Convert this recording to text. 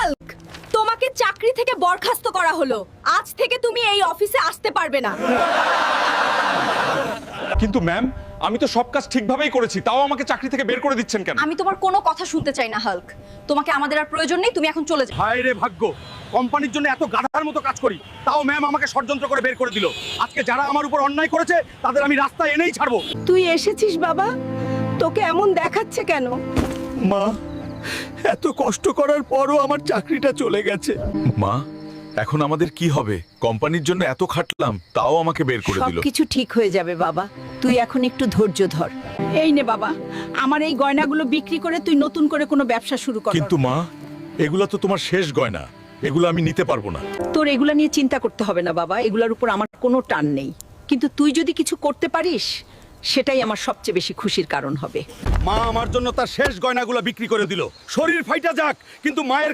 Hulk, তোমাকে চাকরি থেকে বরখাস্ত করা হলো। আজ থেকে তুমি এই অফিসে আসতে পারবে না। কিন্তু ম্যাম, আমি তো সব কাজ ঠিকভাবেই করেছি, তাও আমাকে চাকরি থেকে বের করে দিচ্ছেন কেন? আমি তোমার কোনো কথা শুনতে চাই না হাল্ক। তোমাকে আমাদের আর প্রয়োজন নেই, তুমি এখন চলে যাও। হায় রে ভাগ্য, কোম্পানির জন্য এত গাধার মতো কাজ করি, তাও ম্যাম আমাকে ষড়যন্ত্র করে বের করে দিল। আজকে যারা আমার উপর অন্যায় করেছে তাদের আমি রাস্তায় এনেই ছাড়বো। তুই এসেছিস বাবা, তোকে এমন দেখাচ্ছে কেন? মা, এত কষ্ট করার পরও আমার চাকরিটা চলে গেছে। মা, এখন আমাদের কি হবে? কোম্পানির জন্য এত খাটলাম, তাও আমাকে বের করে দিল। সবকিছু ঠিক হয়ে যাবে বাবা, তুই এখন একটু ধৈর্য ধর। এই নে বাবা, আমার এই গয়নাগুলো বিক্রি করে তুই নতুন করে কোনো ব্যবসা শুরু কর। কিন্তু মা, এগুলো তো তোমার শেষ গয়না, এগুলো আমি নিতে পারবো না। তোর এগুলা নিয়ে চিন্তা করতে হবে না বাবা, এগুলোর উপর আমার কোনো টান নেই। কিন্তু তুই যদি কিছু করতে পারিস, সেটাই আমার সবচেয়ে বেশি খুশির কারণ হবে। মা আমার জন্য তার শেষ গয়নাগুলো বিক্রি করে দিল। শরীর ফাইটা যাক, কিন্তু মায়ের